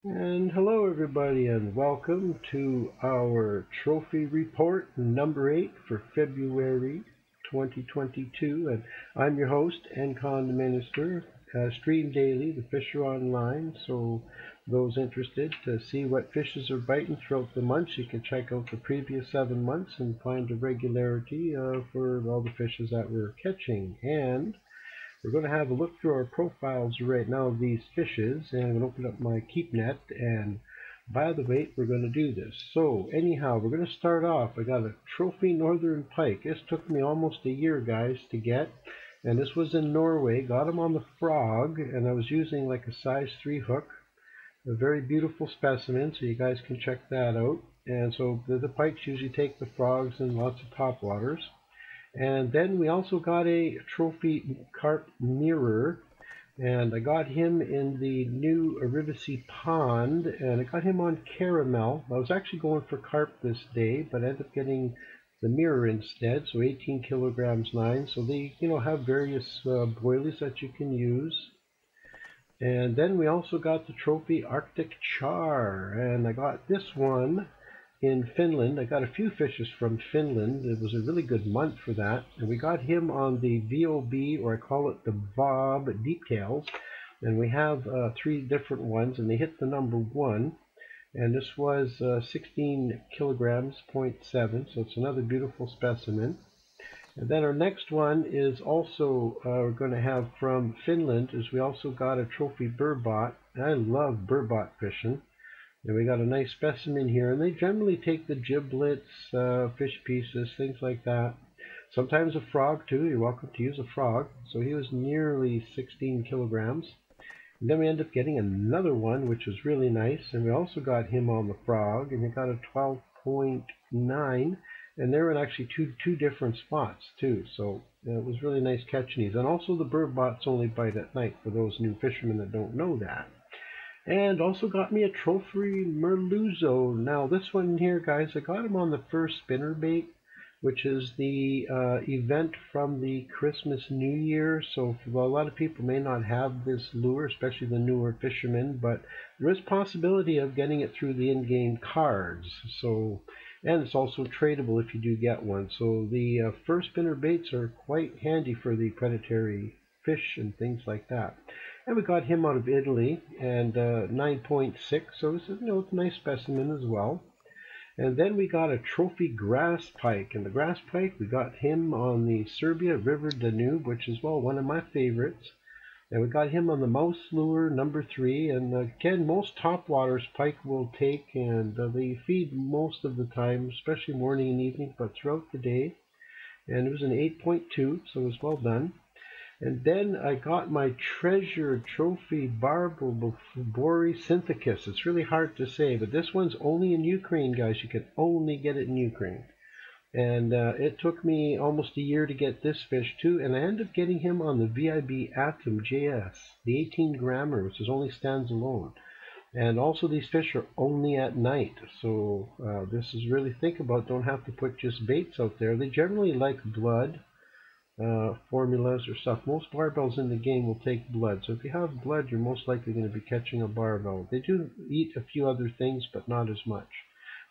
And hello, everybody, and welcome to our trophy report number 8 for February 2022. And I'm your host, Engconn the Minister. Stream daily, the fish are online, so those interested to see what fishes are biting throughout the months, you can check out the previous 7 months and find a regularity for all the fishes that we're catching. And we're going to have a look through our profiles right now of these fishes, and I'm going to open up my keep net, and by the weight we're going to do this. So anyhow, we're going to start off. I got a trophy northern pike. This took me almost a year, guys, to get, and this was in Norway. Got him on the frog, and I was using like a size 3 hook. A very beautiful specimen, so you guys can check that out. And so the pikes usually take the frogs and lots of topwaters. And then we also got a trophy carp mirror, and I got him in the new Arivacy pond, and I got him on caramel. I was actually going for carp this day, but I ended up getting the mirror instead, so 18 kilograms 9. So they, have various boilies that you can use. And then we also got the trophy Arctic char, and I got this one in Finland. I got a few fishes from Finland. It was a really good month for that. And we got him on the VOB, or I call it the Bob Deep Tails. And we have 3 different ones, and they hit the number 1. And this was 16 kilograms, 0.7, so it's another beautiful specimen. And then our next one is also we're going to have from Finland, is we also got a trophy burbot. I love burbot fishing. And we got a nice specimen here, and they generally take the giblets, fish pieces, things like that. Sometimes a frog too. You're welcome to use a frog. So he was nearly 16 kilograms. And then we end up getting another one, which was really nice. And we also got him on the frog, and we got a 12.9. And they're in actually two different spots too. So it was really nice catching these. And also the burbots only bite at night, for those new fishermen that don't know that. And also got me a trophy merluzzo. Now this one here, guys, I got him on the first spinnerbait, which is the event from the Christmas New Year. So a lot of people may not have this lure, especially the newer fishermen, but there is possibility of getting it through the in-game cards. So, and it's also tradable if you do get one. So the first spinner baits are quite handy for the predatory fish and things like that. And we got him out of Italy, and 9.6, so this is, it's a nice specimen as well. And then we got a trophy grass pike, and the grass pike, we got him on the Serbia River Danube, which is, well, one of my favorites. And we got him on the mouse lure number 3, and again, most topwaters pike will take, and they feed most of the time, especially morning and evening, but throughout the day. And it was an 8.2, so it was well done. And then I got my treasure trophy Barbobori synthicus. It's really hard to say, but this one's only in Ukraine, guys. You can only get it in Ukraine. And it took me almost a year to get this fish too, and I ended up getting him on the VIB Atom JS, the 18 grammer, which is only stands alone. And also these fish are only at night, so this is really, think about, don't have to put just baits out there. They generally like blood. Formulas or stuff. Most barbels in the game will take blood. So if you have blood, you're most likely going to be catching a barbel. They do eat a few other things, but not as much.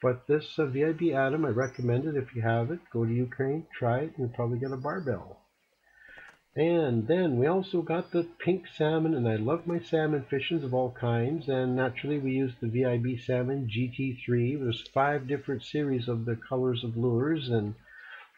But this VIB Atom, I recommend it if you have it. Go to Ukraine, try it, and you'll probably get a barbel. And then we also got the pink salmon, and I love my salmon fishings of all kinds. And naturally, we used the VIB salmon GT3. There's 5 different series of the colors of lures, and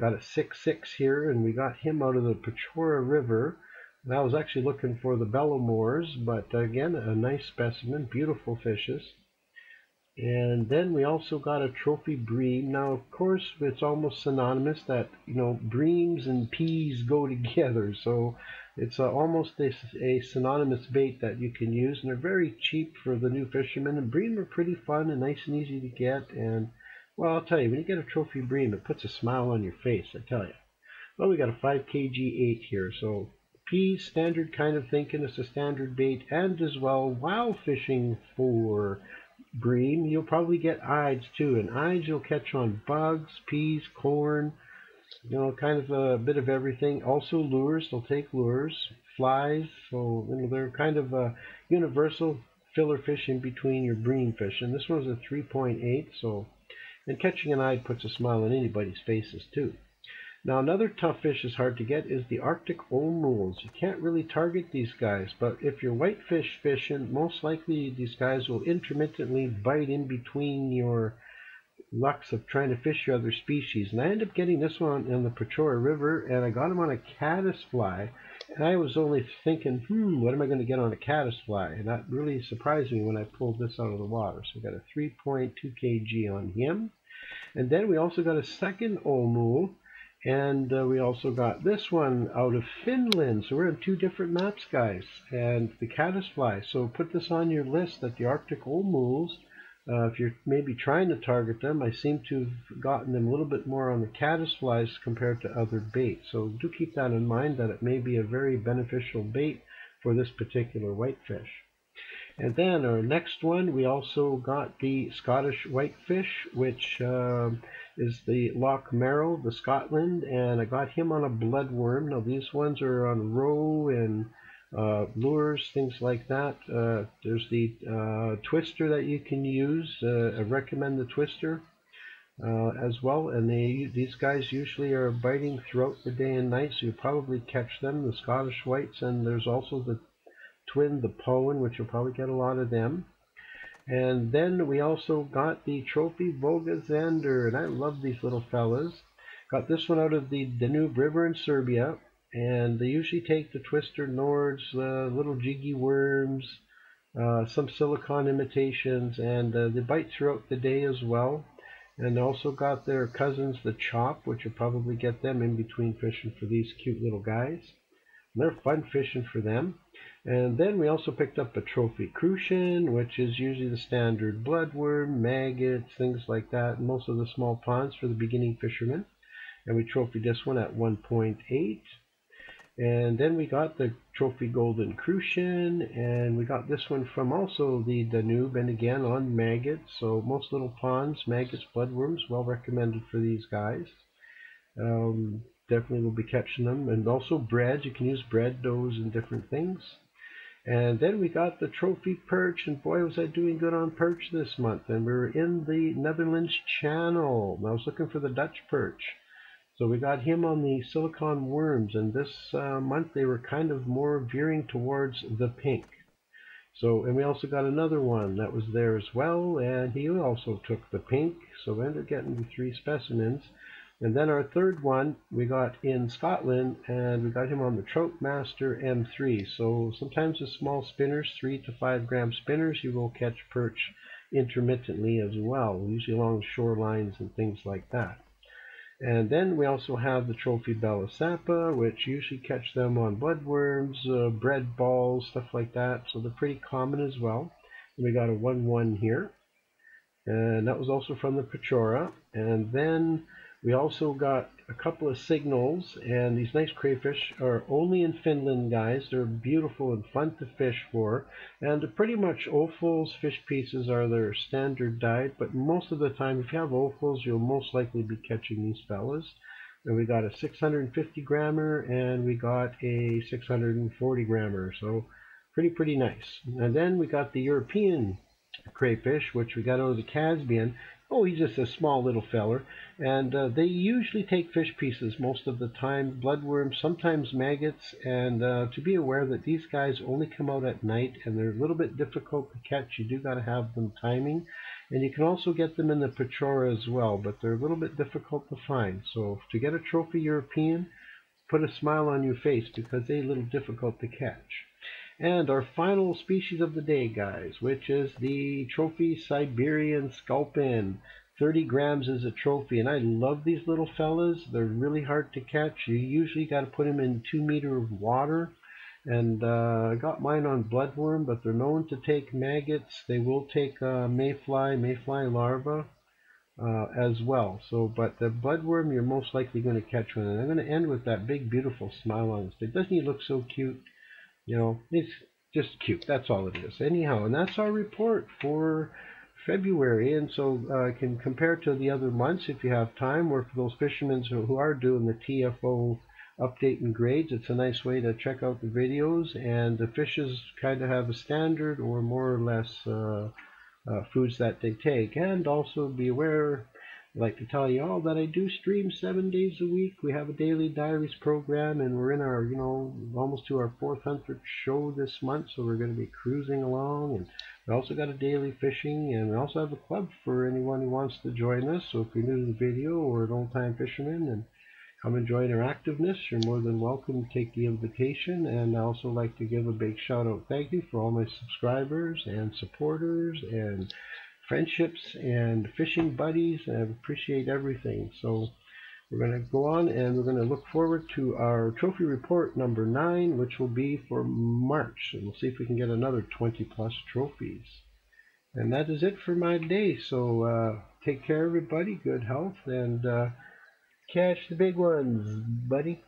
got a 6.6 here, and we got him out of the Pechora River. And I was actually looking for the Bellamores, but again, a nice specimen, beautiful fishes. And then we also got a trophy bream. Now, of course, it's almost synonymous that, breams and peas go together. So it's almost a synonymous bait that you can use, and they're very cheap for the new fishermen. And bream are pretty fun and nice and easy to get, and well, I'll tell you, when you get a trophy bream, it puts a smile on your face, I tell you. Well, we got a 5 kg 8 here, so peas, standard kind of thinking, it's a standard bait, and as well, while fishing for bream, you'll probably get ides too, and ides you'll catch on bugs, peas, corn, kind of a bit of everything. Also lures, they'll take lures, flies, so they're kind of universal filler fish in between your bream fish. And this one's a 3.8, so, and catching an eye puts a smile on anybody's faces too. Now another tough fish is hard to get is the Arctic Omuls. You can't really target these guys, but if you're whitefish fishing, most likely these guys will intermittently bite in between your lucks of trying to fish your other species. And I ended up getting this one in the Pechora River, and I got him on a caddisfly. And I was only thinking, what am I going to get on a caddisfly? And that really surprised me when I pulled this out of the water. So we got a 3.2 kg on him. And then we also got a second Omul. And we also got this one out of Finland. So we're in two different maps, guys. And the caddisfly. So put this on your list that the Arctic Omuls, if you're maybe trying to target them, I seem to have gotten them a little bit more on the caddisflies compared to other baits. So do keep that in mind, that it may be a very beneficial bait for this particular whitefish. And then our next one, we also got the Scottish whitefish, which is the Loch Merrill, the Scotland, and I got him on a bloodworm. Now these ones are on roe and lures, things like that. There's the twister that you can use. I recommend the twister as well, and these guys usually are biting throughout the day and night, so you'll probably catch them, the Scottish whites. And there's also the twin, the Poen, which you'll probably get a lot of them. And then we also got the Trophy Vogazander, and I love these little fellas. Got this one out of the Danube River in Serbia, and they usually take the twister Nords, little jiggy worms, some silicon imitations, and they bite throughout the day as well. And also got their cousins, the Chop, which you'll probably get them in between fishing for these cute little guys. And they're fun fishing for them. And then we also picked up a Trophy Crucian, which is usually the standard bloodworm, maggots, things like that, and most of the small ponds for the beginning fishermen. And we trophied this one at 1.8. And then we got the Trophy Golden Crucian, and we got this one from also the Danube, and again on maggots. So most little ponds, maggots, bloodworms, well recommended for these guys. Definitely will be catching them. And also bread, you can use bread doughs and different things. And then we got the Trophy Perch, and boy was I doing good on perch this month. And we were in the Netherlands Channel, and I was looking for the Dutch perch. So we got him on the silicon worms, and this month they were kind of more veering towards the pink. So, and we also got another one that was there as well, and he also took the pink. So we ended up getting the 3 specimens. And then our third one we got in Scotland, and we got him on the Troutmaster M3. So sometimes with small spinners, 3 to 5 gram spinners, you will catch perch intermittently as well, usually along shorelines and things like that. And then we also have the Trophy Belisapa, which usually catch them on bloodworms, bread balls, stuff like that. So they're pretty common as well. And we got a 1-1 here. And that was also from the Pechora. And then we also got a couple of signals, and these nice crayfish are only in Finland, guys. They're beautiful and fun to fish for, and pretty much offals, fish pieces, are their standard diet, but most of the time if you have offals, you'll most likely be catching these fellas. And we got a 650 grammer, and we got a 640 grammer, so pretty nice. And then we got the European crayfish, which we got out of the Caspian. Oh, he's just a small little feller, and they usually take fish pieces most of the time, bloodworms, sometimes maggots, and to be aware that these guys only come out at night, and they're a little bit difficult to catch. You do got to have them timing, and you can also get them in the Pechora as well, but they're a little bit difficult to find. So to get a Trophy European, put a smile on your face, because they're a little difficult to catch. And our final species of the day, guys, which is the Trophy Siberian Sculpin. 30 grams is a trophy, and I love these little fellas. They're really hard to catch. You usually got to put them in 2 meters of water. And I got mine on bloodworm, but they're known to take maggots. They will take mayfly larvae as well. So, but the bloodworm, you're most likely going to catch one. And I'm going to end with that big, beautiful smile on his face. Doesn't he look so cute? You know, it's just cute. That's all it is. Anyhow, and that's our report for February. And so I can compare to the other months if you have time, or for those fishermen who are doing the TFO updating grades. It's a nice way to check out the videos, and the fishes kind of have a standard or more or less foods that they take. And also be aware, I'd like to tell you all that I do stream 7 days a week. We have a daily diaries program, and we're in our, almost to our 400th show this month, so we're going to be cruising along. And we also got a daily fishing, and we also have a club for anyone who wants to join us. So if you're new to the video or an old-time fisherman and come and join our activeness, you're more than welcome to take the invitation. And I also like to give a big shout out thank you for all my subscribers and supporters and friendships and fishing buddies. I appreciate everything. So we're going to go on, and we're going to look forward to our trophy report number 9, which will be for March, and we'll see if we can get another 20 plus trophies. And that is it for my day. So take care, everybody. Good health, and catch the big ones, buddy.